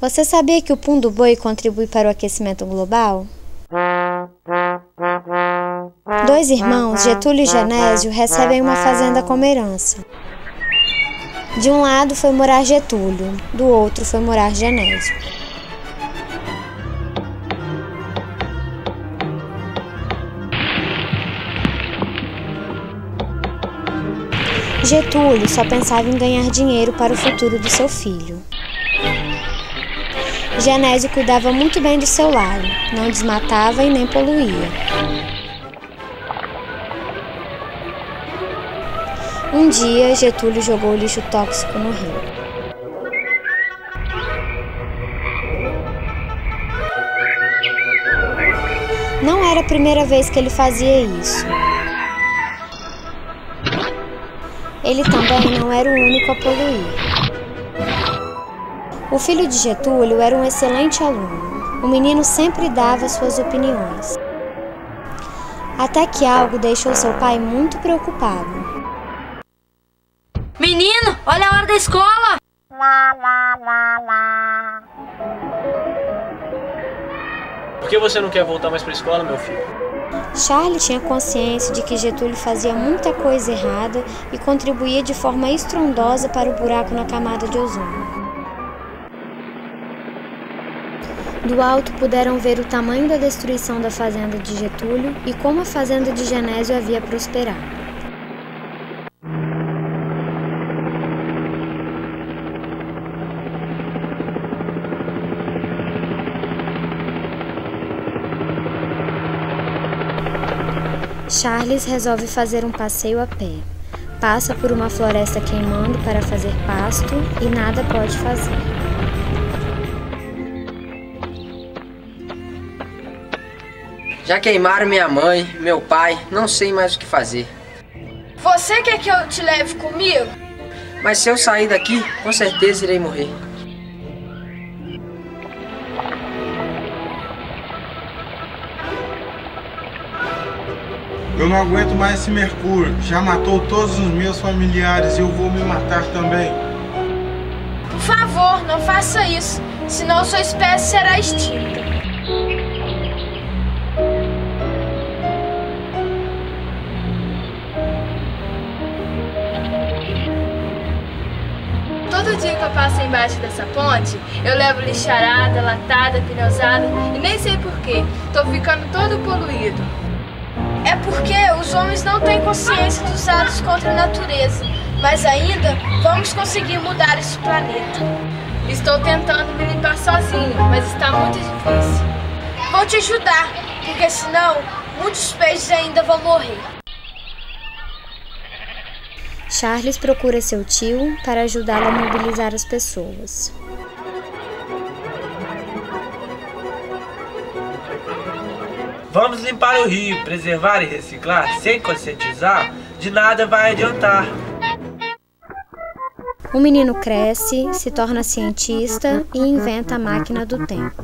Você sabia que o pum do boi contribui para o aquecimento global? Dois irmãos, Getúlio e Genésio, recebem uma fazenda como herança. De um lado foi morar Getúlio, do outro foi morar Genésio. Getúlio só pensava em ganhar dinheiro para o futuro do seu filho. Genésio cuidava muito bem do seu lar, não desmatava e nem poluía. Um dia, Getúlio jogou lixo tóxico no rio. Não era a primeira vez que ele fazia isso. Ele também não era o único a poluir. O filho de Getúlio era um excelente aluno. O menino sempre dava suas opiniões. Até que algo deixou seu pai muito preocupado. Menino, olha a hora da escola! Por que você não quer voltar mais para a escola, meu filho? Charlie tinha consciência de que Getúlio fazia muita coisa errada e contribuía de forma estrondosa para o buraco na camada de ozônio. Do alto puderam ver o tamanho da destruição da fazenda de Getúlio e como a fazenda de Genésio havia prosperado. Charles resolve fazer um passeio a pé. Passa por uma floresta queimando para fazer pasto e nada pode fazer. Já queimaram minha mãe, meu pai, não sei mais o que fazer. Você quer que eu te leve comigo? Mas se eu sair daqui, com certeza irei morrer. Eu não aguento mais esse mercúrio. Já matou todos os meus familiares e eu vou me matar também. Por favor, não faça isso, senão sua espécie será extinta. Todo dia que eu passo embaixo dessa ponte, eu levo lixarada, latada, pneusada e nem sei porquê. Tô ficando todo poluído. É porque os homens não têm consciência dos atos contra a natureza, mas ainda vamos conseguir mudar esse planeta. Estou tentando me limpar sozinho, mas está muito difícil. Vou te ajudar, porque senão muitos peixes ainda vão morrer. Charles procura seu tio para ajudá-lo a mobilizar as pessoas. Vamos limpar o rio, preservar e reciclar sem conscientizar, de nada vai adiantar. O menino cresce, se torna cientista e inventa a máquina do tempo.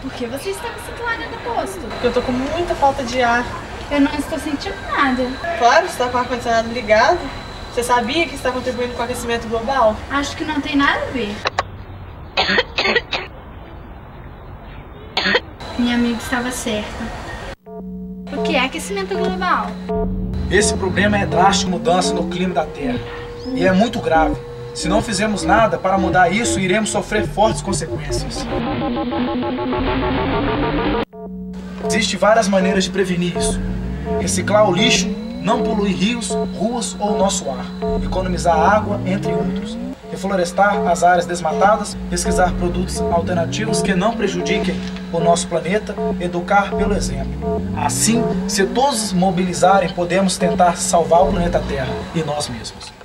Por que você está com essa toalha no rosto? Porque eu tô com muita falta de ar. Eu não estou sentindo nada. Claro, você está com o ar-condicionado ligado. Você sabia que está contribuindo com o aquecimento global? Acho que não tem nada a ver. Minha amiga estava certa. O que é aquecimento global? Esse problema é drástica mudança no clima da Terra. E é muito grave. Se não fizermos nada para mudar isso, iremos sofrer fortes consequências. Existem várias maneiras de prevenir isso. Reciclar o lixo, não poluir rios, ruas ou nosso ar, economizar água, entre outros. reflorestar as áreas desmatadas, pesquisar produtos alternativos que não prejudiquem o nosso planeta, educar pelo exemplo. Assim, se todos mobilizarem, podemos tentar salvar o planeta Terra e nós mesmos.